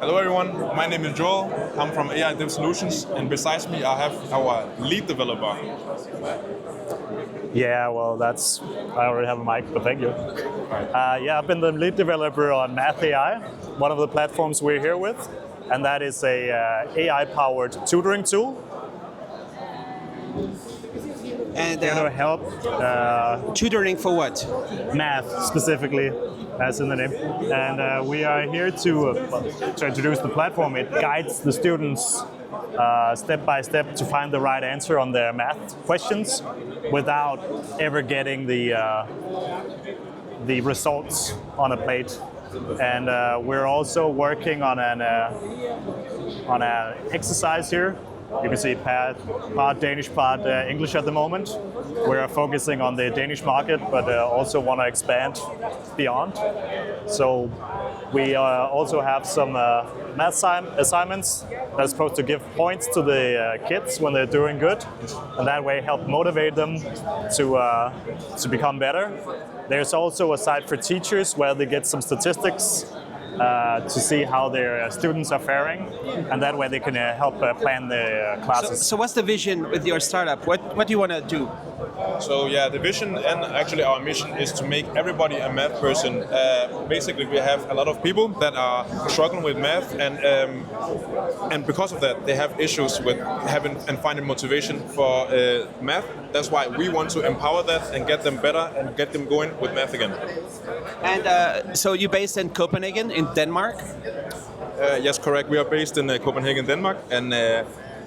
Hello everyone, my name is Joel. I'm from AI Dev Solutions, and besides me I have our lead developer. Yeah, well, I already have a mic, but thank you. I've been the lead developer on MathAI, one of the platforms we're here with, and that is a AI-powered tutoring tool. And to help tutoring for what? math specifically, as in the name. And we are here to introduce the platform. It guides the students step by step to find the right answer on their math questions without ever getting the results on a plate. And we're also working on an exercise here. You can see part Danish, part English at the moment. We're focusing on the Danish market, but also want to expand beyond. So we also have some math assignments that are supposed to give points to the kids when they're doing good, and that way help motivate them to become better. There's also a site for teachers where they get some statistics to see how their students are faring, and that way they can help plan their classes. So what's the vision with your startup? What do you want to do? So yeah, the vision and actually our mission is to make everybody a math person. Basically, we have a lot of people that are struggling with math, and because of that, they have issues with having and finding motivation for math. That's why we want to empower that and get them better and get them going with math again. And so you're based in Copenhagen, in Denmark? Yes, correct. We are based in Copenhagen, Denmark, and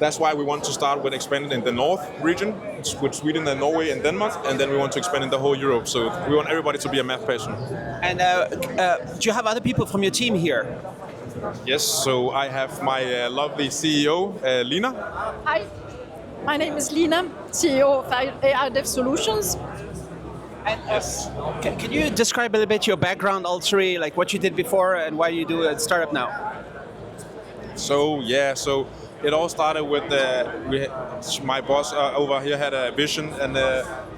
that's why we want to start with expanding in the north region with Sweden and Norway and Denmark, and then we want to expand in the whole Europe. So we want everybody to be a math person. And do you have other people from your team here? Yes, so I have my lovely CEO, Lina. Hi, my name is Lina, CEO of AI Dev Solutions. And, can you describe a little bit your background, all three, like what you did before and why you do a startup now? So it all started with my boss over here had a vision and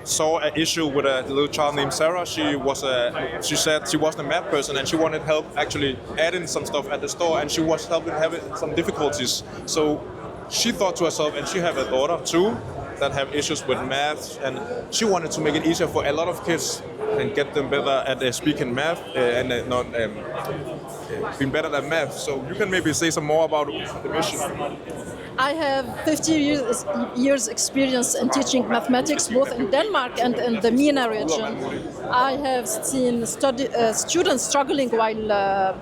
saw an issue with a little child named Sarah. She said she wasn't a math person and she wanted help actually adding some stuff at the store, and she was having some difficulties. So she thought to herself, and she have a daughter too that have issues with math, and she wanted to make it easier for a lot of kids and get them better at speaking math and not being better at math. So you can maybe say some more about the mission. I have 50 years experience in teaching mathematics both in Denmark and in the MENA region. I have seen students struggling while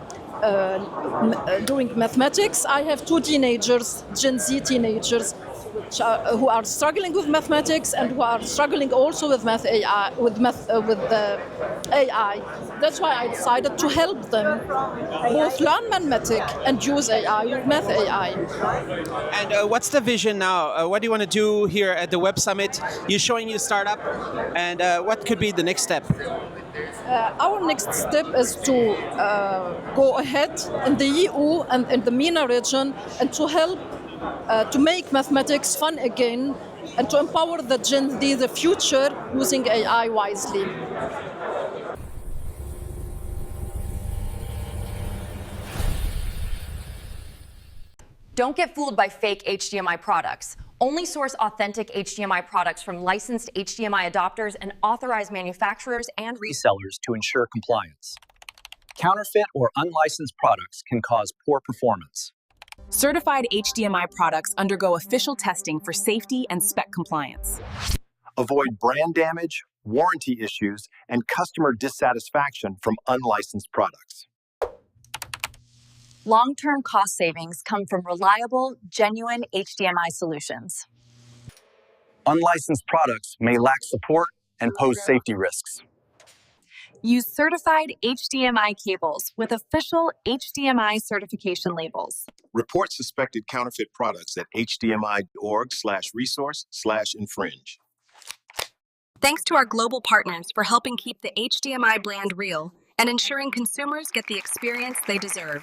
doing mathematics. I have two teenagers, Gen Z teenagers, who are struggling with mathematics and who are struggling also with MathAI, with AI. That's why I decided to help them both learn mathematics and use AI with MathAI. And what's the vision now? What do you want to do here at the Web Summit? You're showing your startup, and what could be the next step? Our next step is to go ahead in the EU and in the MENA region and to help to make mathematics fun again and to empower the Gen Z, the future, using AI wisely. Don't get fooled by fake HDMI products. Only source authentic HDMI products from licensed HDMI adopters and authorized manufacturers and resellers to ensure compliance. Counterfeit or unlicensed products can cause poor performance. Certified HDMI products undergo official testing for safety and spec compliance. Avoid brand damage, warranty issues, and customer dissatisfaction from unlicensed products. Long-term cost savings come from reliable, genuine HDMI solutions. Unlicensed products may lack support and pose safety risks. Use certified HDMI cables with official HDMI certification labels. Report suspected counterfeit products at hdmi.org/resource/infringe. Thanks to our global partners for helping keep the HDMI brand real and ensuring consumers get the experience they deserve.